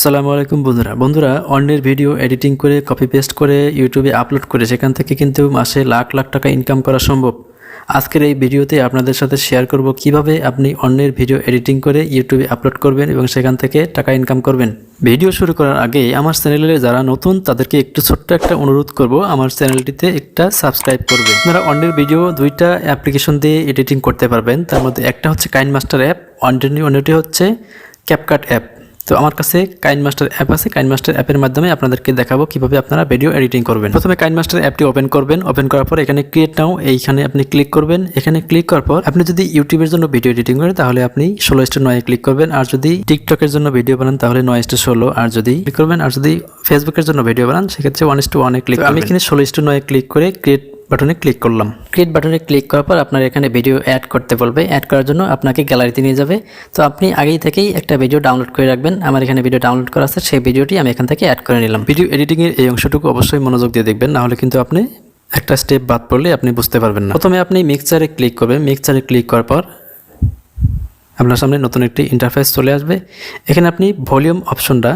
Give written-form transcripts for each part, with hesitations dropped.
আসসালামু আলাইকুম বন্ধুরা অন্যের ভিডিও এডিটিং করে কপি পেস্ট করে ইউটিউবে আপলোড করে সেখান থেকে কিন্তু মাসে লাখ লাখ টাকা ইনকাম করা সম্ভব। আজকের এই ভিডিওতে আপনাদের সাথে শেয়ার করব কিভাবে আপনি অন্যের ভিডিও এডিটিং করে ইউটিউবে আপলোড করবেন এবং সেখান থেকে টাকা ইনকাম করবেন। ভিডিও শুরু করার আগে আমার চ্যানেলে যারা নতুন তাদেরকে একটু ছোট্ট একটা অনুরোধ করব, আমার চ্যানেলটিতে একটা সাবস্ক্রাইব করবেন। আপনারা অন্যের ভিডিও দুইটা অ্যাপ্লিকেশন দিয়ে এডিটিং করতে পারবেন। তার মধ্যে একটা হচ্ছে কাইনমাস্টার অ্যাপ, অন্যটি হচ্ছে ক্যাপকাট অ্যাপ। তো আমার কাছে কাইনমাস্টার অ্যাপ আছে। কাইনমাস্টার অ্যাপের মাধ্যমে আপনাদেরকে দেখাবো কিভাবে আপনারা ভিডিও এডিটিং করবেন। প্রথমে কাইনমাস্টার অ্যাপটি ওপেন করবেন। ওপেন করার পর এখানে ক্রিয়েট নাও, এইখানে আপনি ক্লিক করবেন। এখানে ক্লিক করার পর আপনি যদি ইউটিউবের জন্য ভিডিও এডিটিং করেন তাহলে আপনি 16:9 ক্লিক করবেন, আর যদি টিকটকের জন্য ভিডিও বানান তাহলে 9:16 আর যদি ক্লিক করবেন, আর যদি ফেসবুকের জন্য ভিডিও বানান সেক্ষেত্রে 1:1 ক্লিক করবেন। আমি এখানে 16:9 ক্লিক করে ক্রিয়েট বাটনে ক্লিক করলাম। ক্রিয়েট বাটনে ক্লিক করার পর আপনার এখানে ভিডিও অ্যাড করতে বলবে। অ্যাড করার জন্য আপনাকে গ্যালারিতে নিয়ে যাবে। তো আপনি আগেই থেকেই একটা ভিডিও ডাউনলোড করে রাখবেন। আমার এখানে ভিডিও ডাউনলোড করা আছে, সেই ভিডিওটি আমি এখান থেকে অ্যাড করে নিলাম। ভিডিও এডিটিংয়ের এই অংশটুকু অবশ্যই মনোযোগ দিয়ে দেখবেন, নাহলে কিন্তু আপনি একটা স্টেপ বাদ পড়লে আপনি বুঝতে পারবেন না। প্রথমে আপনি মিক্সচারে ক্লিক করবেন। মিক্সচারে ক্লিক করার পর আপনার সামনে নতুন একটি ইন্টারফেস চলে আসবে। এখানে আপনি ভলিউম অপশনটা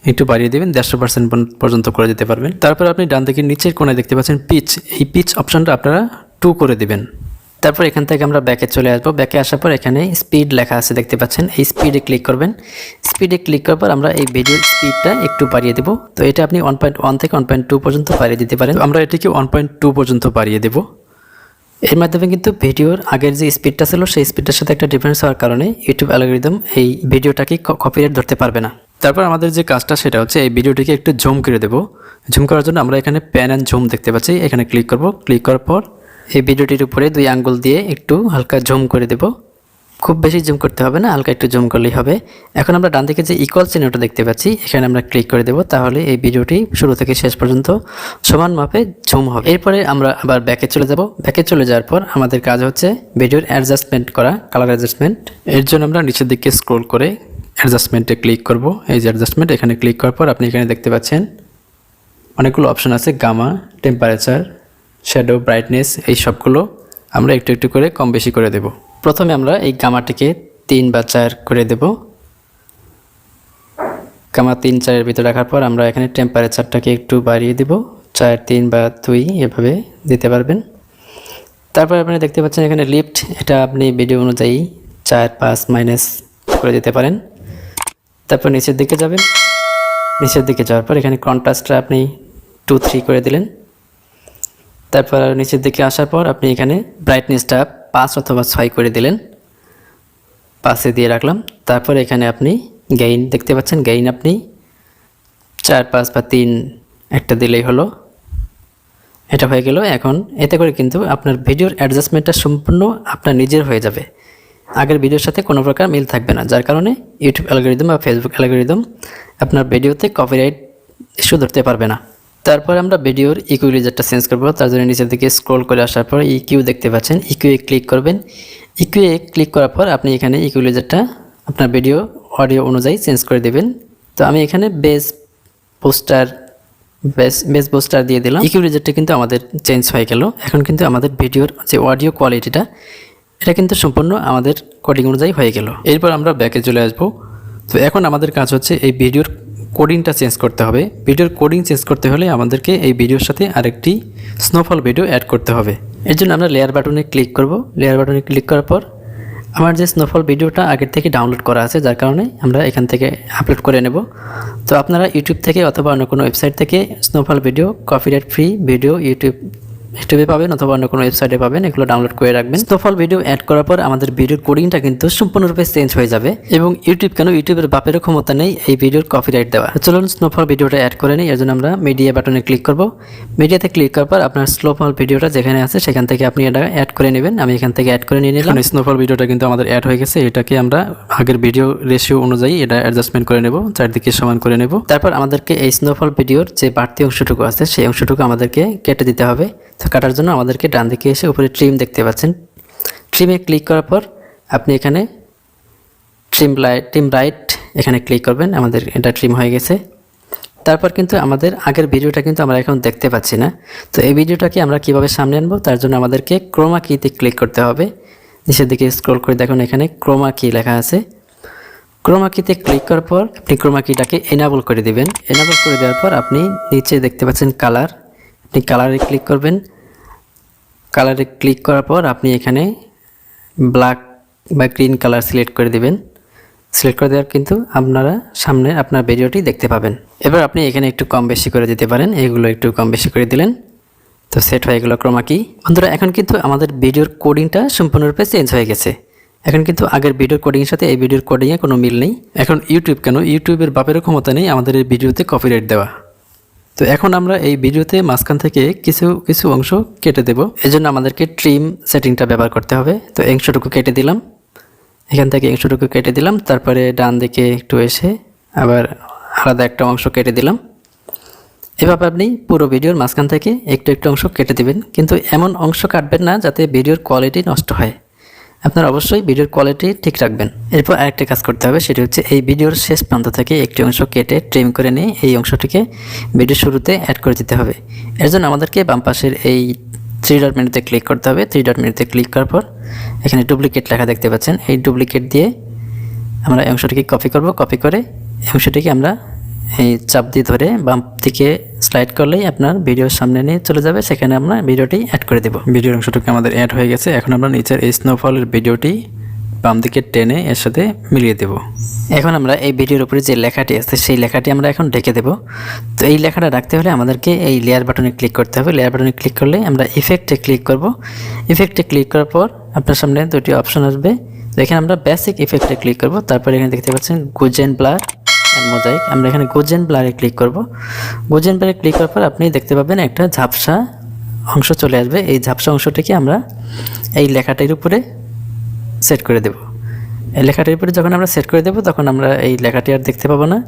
একটু বাড়িয়ে দেবেন, 150% পর্যন্ত করে দিতে পারবেন। তারপর আপনি ডান দিকের নিচের কোণায় দেখতে পাচ্ছেন পিচ, এই পিচ অপশনটা আপনারা 2 করে দিবেন। তারপর এখান থেকে আমরা ব্যাকে চলে আসবো। ব্যাকে আসার পর এখানে স্পিড লেখা আছে দেখতে পাচ্ছেন, এই স্পিডে ক্লিক করবেন। স্পিডে ক্লিক করার পর আমরা এই ভিডিওর স্পিডটা একটু বাড়িয়ে দেবো। তো এটা আপনি 1.1 থেকে 1.2 পর্যন্ত বাড়িয়ে দিতে পারেন। আমরা এটিকে 1.2 পর্যন্ত বাড়িয়ে দেবো। এর মাধ্যমে কিন্তু ভিডিওর আগের যে স্পিডটা ছিল সেই স্পিডটার সাথে একটা ডিফারেন্স হওয়ার কারণে ইউটিউব অ্যালগরিদম এই ভিডিওটাকে কপিরাইট ধরতে পারবে না। তারপর আমাদের যে কাজটা সেটা হচ্ছে এই ভিডিওটিকে একটু জুম করে দেবো। জুম করার জন্য আমরা এখানে প্যান অ্যান্ড জুম দেখতে পাচ্ছি, এখানে ক্লিক করব। ক্লিক করার পর এই ভিডিওটির উপরে 2 আঙ্গুল দিয়ে একটু হালকা জুম করে দেব। খুব বেশি জুম করতে হবে না, হালকা একটু জুম করলেই হবে। এখন আমরা ডান দিকে যে ইকুয়াল চিহ্নটা দেখতে পাচ্ছি এখানে আমরা ক্লিক করে দেব, তাহলে এই ভিডিওটি শুরু থেকে শেষ পর্যন্ত সমান মাপে জুম হবে। এরপরে আমরা আবার ব্যাকে চলে যাব। ব্যাকে চলে যাওয়ার পর আমাদের কাজ হচ্ছে ভিডিওর অ্যাডজাস্টমেন্ট করা, কালার অ্যাডজাস্টমেন্ট। এর জন্য আমরা নিচের দিকে স্ক্রল করে অ্যাডজাস্টমেন্টে ক্লিক করব। এই যে অ্যাডজাস্টমেন্ট, এখানে ক্লিক করার পর আপনি এখানে দেখতে পাচ্ছেন অনেকগুলো অপশন আছে, গামা, টেম্পারেচার, শ্যাডো, ব্রাইটনেস, এই সবগুলো আমরা একটু একটু করে কম বেশি করে দেব। প্রথমে আমরা এই গামাটিকে 3 বা 4 করে দেব। গামা 3, 4 এর ভিতরে রাখার পর আমরা এখানে টেম্পারেচারটাকে একটু বাড়িয়ে দেব, 4, 3 বা 2 এভাবে দিতে পারবেন। তারপর আপনি দেখতে পাচ্ছেন এখানে লিফট, এটা আপনি ভিডিও অনুযায়ী 4, 5 মাইনাস করে দিতে পারেন। তারপর নিচের দিকে যাবেন। নিচের দিকে যাওয়ার পর এখানে কন্ট্রাস্টটা আপনি 2, 3 করে দিলেন। তারপর নিচের দিকে আসার পর আপনি এখানে ব্রাইটনেসটা 5 অথবা 6 করে দিলেন, 5-এ দিয়ে রাখলাম। তারপর এখানে আপনি গেইন দেখতে পাচ্ছেন, গেইন আপনি 4, 5 বা 3 একটা দিলেই হলো। এটা হয়ে গেল। এখন এতে করে কিন্তু আপনার ভিডিওর অ্যাডজাস্টমেন্টটা সম্পূর্ণ আপনার নিজের হয়ে যাবে, আগের ভিডিওর সাথে কোনো প্রকার মিল থাকবে না, যার কারণে ইউটিউব অ্যালগরিদম বা ফেসবুক অ্যালগরিদম আপনার ভিডিওতে কপিরাইট ইস্যু ধরতে পারবে না। তারপর আমরা ভিডিওর ইকুইলাইজারটা চেঞ্জ করবো। তার জন্য নিচের দিকে স্ক্রল করে আসার পর ইকিউ দেখতে পাচ্ছেন, ইকিউয়ে ক্লিক করবেন। ইকিউয়ে ক্লিক করার পর আপনি এখানে ইকুইলাইজারটা আপনার ভিডিও অডিও অনুযায়ী চেঞ্জ করে দেবেন। তো আমি এখানে বেস বুস্টার দিয়ে দিলাম। ইকুইলাইজারটা কিন্তু আমাদের চেঞ্জ হয়ে গেল। এখন কিন্তু আমাদের ভিডিওর যে অডিও কোয়ালিটিটা এটা কিন্তু সম্পূর্ণ আমাদের কোডিং অনুযায়ী হয়ে গেল। এরপর আমরা ব্যাকে চলে আসব। তো এখন আমাদের কাজ হচ্ছে এই ভিডিওর কোডিংটা চেঞ্জ করতে হবে। ভিডিওর কোডিং চেঞ্জ করতে হলে আমাদেরকে এই ভিডিওর সাথে আরেকটি স্নোফল ভিডিও অ্যাড করতে হবে। এর জন্য আমরা লেয়ার বাটনে ক্লিক করব। লেয়ার বাটনে ক্লিক করার পর আমার যে স্নোফল ভিডিওটা আগের থেকে ডাউনলোড করা আছে, যার কারণে আমরা এখান থেকে আপলোড করে নেব। তো আপনারা ইউটিউব থেকে অথবা অন্য কোনো ওয়েবসাইট থেকে snowfall video copyright free video ইউটিউবে পাবেন অথবা অন্য কোনো ওয়েবসাইটে পাবেন, এগুলো ডাউনলোড করে রাখবেন। স্নোফল ভিডিও অ্যাড করার পর আমাদের ভিডিওর কোডিংটা কিন্তু সম্পূর্ণরূপে চেঞ্জ হয়ে যাবে এবং ইউটিউবের বাপেরও ক্ষমতা নেই এই ভিডিওর কপিরাইট দেওয়া। চলুন স্নোফল ভিডিওটা অ্যাড করে নিই। এর জন্য আমরা মিডিয়া বাটনে ক্লিক করব। মিডিয়াতে ক্লিক করার পর আপনার স্নোফল ভিডিওটা যেখানে আছে সেখান থেকে আপনি এটা অ্যাড করে নেবেন। আমি এখান থেকে অ্যাড করে নিয়ে নিলাম। স্নোফল ভিডিওটা কিন্তু আমাদের অ্যাড হয়ে গেছে। এটাকে আমরা আগের ভিডিও রেশিও অনুযায়ী এটা অ্যাডজাস্টমেন্ট করে নেব, চারদিকে সমান করে নেব। তারপর আমাদেরকে এই স্নোফল ভিডিওর যে বাড়তি অংশটুকু আছে সেই অংশটুকু আমাদেরকে কেটে দিতে হবে। তো কাটার জন্য আমাদেরকে ডান দিকে এসে উপরে ট্রিম দেখতে পাচ্ছেন, ট্রিমে ক্লিক করার পর আপনি এখানে ট্রিম রাইট এখানে ক্লিক করবেন। আমাদের এটা ট্রিম হয়ে গেছে। তারপর কিন্তু আমাদের আগের ভিডিওটা কিন্তু আমরা এখন দেখতে পাচ্ছি না। তো এই ভিডিওটাকে আমরা কিভাবে সামনে আনবো, তার জন্য আমাদেরকে ক্রোমা কিতে ক্লিক করতে হবে। নিচের দিকে স্ক্রল করে দেখুন এখানে ক্রোমা কি লেখা আছে। ক্রোমা কিতে ক্লিক করার পর আপনি ক্রোমা কিটাকে এনাবল করে দিবেন। এনাবল করে দেওয়ার পর আপনি নিচে দেখতে পাচ্ছেন কালার, আপনি কালারে ক্লিক করবেন। কালারে ক্লিক করার পর আপনি এখানে ব্ল্যাক বা গ্রিন কালার সিলেক্ট করে দিবেন। সিলেক্ট করে দেওয়ার কিন্তু আপনারা সামনে আপনার ভিডিওটি দেখতে পাবেন। এবার আপনি এখানে একটু কম বেশি করে দিতে পারেন, এগুলো একটু কম বেশি করে দিলেন তো সেট হয়ে গেল ক্রোমা কি। বন্ধুরা এখন কিন্তু আমাদের ভিডিওর কোডিংটা সম্পূর্ণরূপে চেঞ্জ হয়ে গেছে। এখন কিন্তু আগের ভিডিওর কোডিংয়ের সাথে এই ভিডিওর কোডিংয়ে কোনো মিল নেই। এখন ইউটিউব কেন, ইউটিউবের বাপেরও ক্ষমতা নেই আমাদের এই ভিডিওতে কপিরাইট দেওয়া। তো এখন আমরা এই ভিডিওতে মাঝখান থেকে কিছু অংশ কেটে দেব। এজন্য আমাদেরকে ট্রিম সেটিংটা ব্যবহার করতে হবে। তো অংশটুকু কেটে দিলাম, এখান থেকে অংশটুকু কেটে দিলাম, তারপরে ডান দিকে একটু এসে আবার আলাদা একটা অংশ কেটে দিলাম। এভাবে আপনি পুরো ভিডিওর মাঝখান থেকে একটু একটু অংশ কেটে দিবেন, কিন্তু এমন অংশ কাটবেন না যাতে ভিডিওর কোয়ালিটি নষ্ট হয়। আপনারা অবশ্যই ভিডিওর কোয়ালিটি ঠিক রাখবেন। এরপর আরেকটা কাজ করতে হবে, সেটি হচ্ছে এই ভিডিওর শেষ প্রান্ত থেকে একটি অংশ কেটে ট্রিম করে নিয়ে এই অংশটিকে ভিডিওর শুরুতে অ্যাড করে দিতে হবে। এর জন্য আমাদেরকে বাম পাশের এই 3 ডট মেনুতে ক্লিক করতে হবে। 3 ডট মেনুতে ক্লিক করার পর এখানে ডুপ্লিকেট লেখা দেখতে পাচ্ছেন, এই ডুপ্লিকেট দিয়ে আমরা এই অংশটিকে কপি করব। কপি করে অংশটিকে আমরা এই চাপ দিয়ে ধরে বাম দিকে স্লাইড করলেই আপনার ভিডিওর সামনে নিয়ে চলে যাবে, সেখানে আমরা ভিডিওটি অ্যাড করে দেব। ভিডিওর অংশটুকু আমাদের অ্যাড হয়ে গেছে। এখন আমরা নিচের এই স্নোফলের ভিডিওটি বাম দিকে টেনে এর সাথে মিলিয়ে দেব। এখন আমরা এই ভিডিওর উপরে যে লেখাটি আছে সেই লেখাটি আমরা এখন ঢেকে দেব। তো এই লেখাটা রাখতে হলে আমাদেরকে এই লেয়ার বাটনে ক্লিক করতে হবে। লেয়ার বাটনে ক্লিক করলে আমরা ইফেক্টে ক্লিক করব। ইফেক্টে ক্লিক করার পর আপনার সামনে দুটি অপশন আসবে। এখানে আমরা বেসিক ইফেক্টে ক্লিক করব। তারপরে এখানে দেখতে পাচ্ছেন গুজেন ব্লার এন্ড মোজাইক, আমরা এখানে গুজেন ব্লারে ক্লিক করব। গুজেন ব্লারে ক্লিক করার পর আপনি দেখতে পাবেন একটা ঝাপসা অংশ চলে আসবে। এই ঝাপসা অংশটিকে আমরা এই লেখাটির উপরে সেট করে দেব। এই লেখাটির উপরে যখন আমরা সেট করে দেব তখন আমরা এই লেখাটি আর দেখতে পাবো না,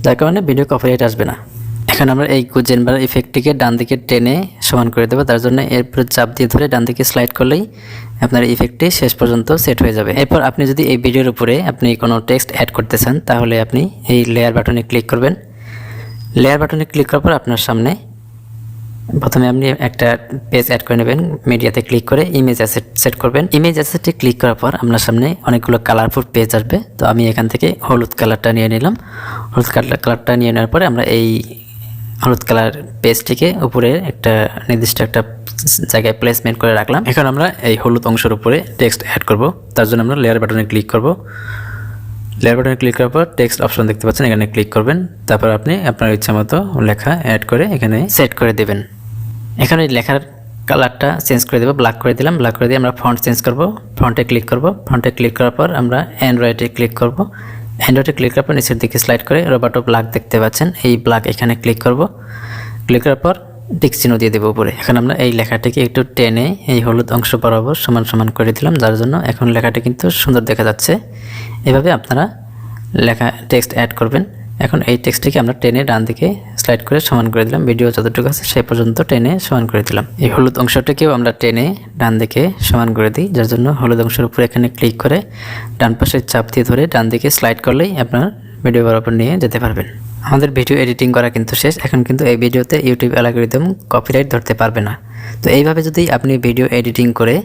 যার কারণে ভিডিও কপিরাইট আসবে না। এখন আমরা এই গুজেন ব্লার ইফেক্টটিকে ডান দিকে টেনে সমান করে দেবো। তার জন্য এর উপরে চাপ দিয়ে ধরে ডান দিকে স্লাইড করলেই আপনার ইফেক্টটি শেষ পর্যন্ত সেট হয়ে যাবে। এরপর আপনি যদি এই ভিডিওর উপরে আপনি কোনো টেক্সট অ্যাড করতে চান তাহলে আপনি এই লেয়ার বাটনে ক্লিক করবেন। লেয়ার বাটনে ক্লিক করার পর আপনার সামনে প্রথমে আপনি একটা পেজ অ্যাড করে নেবেন। মিডিয়াতে ক্লিক করে ইমেজ অ্যাসেট সেট করবেন। ইমেজ অ্যাসেটে ক্লিক করার পর আপনার সামনে অনেকগুলো কালারফুল পেজ আসবে। তো আমি এখান থেকে হলুদ কালারটা নিয়ে নিলাম। হলুদ কালারটা নিয়ে নেওয়ার পরে আমরা এই হলুদ কালার পেজটিকে উপরে একটা নির্দিষ্ট একটা জায়গায় প্লেসমেন্ট করে রাখলাম। এখন আমরা এই হলুদ অংশের উপরে টেক্সট অ্যাড করব। তার জন্য আমরা লেয়ার বাটনে ক্লিক করব। লেয়ার বাটনে ক্লিক করার পর টেক্সট অপশন দেখতে পাচ্ছেন, এখানে ক্লিক করবেন। তারপর আপনি আপনার ইচ্ছা মতো লেখা অ্যাড করে এখানে সেট করে দেবেন। এখানে লেখার কালারটা চেঞ্জ করে দেবো, ব্ল্যাক করে দিলাম। ব্ল্যাক করে দিয়ে আমরা ফন্ট চেঞ্জ করব। ফন্টে ক্লিক করব। ফন্টে ক্লিক করার পর আমরা অ্যান্ড্রয়েডে ক্লিক করব। অ্যান্ড্রয়েডে ক্লিক করার পর নিচের দিকে স্লাইড করে রবার্টো ব্ল্যাক দেখতে পাচ্ছেন, এই ব্ল্যাক এখানে ক্লিক করব। ক্লিক করার পর টিক চিহ্ন দিয়ে দেবো উপরে। এখন আমরা এই লেখাটিকে একটু টেনে এই হলুদ অংশ বরাবর সমান সমান করে দিলাম, যার জন্য এখন লেখাটি কিন্তু সুন্দর দেখা যাচ্ছে। এভাবে আপনারা লেখা টেক্সট অ্যাড করবেন। এখন এই টেক্সটটিকে আমরা টেনে ডান দিকে স্লাইড করে সমান করে দিলাম। ভিডিও যতটুকু আছে সেই পর্যন্ত টেনে সমান করে দিলাম। এই হলুদ অংশটাকেও আমরা টেনে ডান দিকে সমান করে দিই, যার জন্য হলুদ অংশের উপরে এখানে ক্লিক করে ডান পাশে চাপ দিয়ে ধরে ডান দিকে স্লাইড করলেই আপনার ভিডিও বরাবর নিয়ে যেতে পারবেন। আমাদের ভিডিও এডিটিং করা কিন্তু শেষ। এখন কিন্তু এই ভিডিওতে ইউটিউব অ্যালগরিদম কপিরাইট ধরতে পারবে না। তো এইভাবে যদি আপনি ভিডিও এডিটিং করে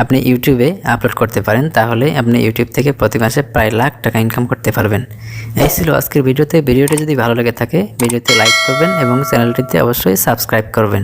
আপনি ইউটিউবে আপলোড করতে পারেন তাহলে আপনি ইউটিউব থেকে প্রতি মাসে প্রায় লাখ টাকা ইনকাম করতে পারবেন। এই ছিল আজকের ভিডিওতে। ভিডিওটি যদি ভালো লেগে থাকে ভিডিওতে লাইক করবেন এবং চ্যানেলটিতে অবশ্যই সাবস্ক্রাইব করবেন।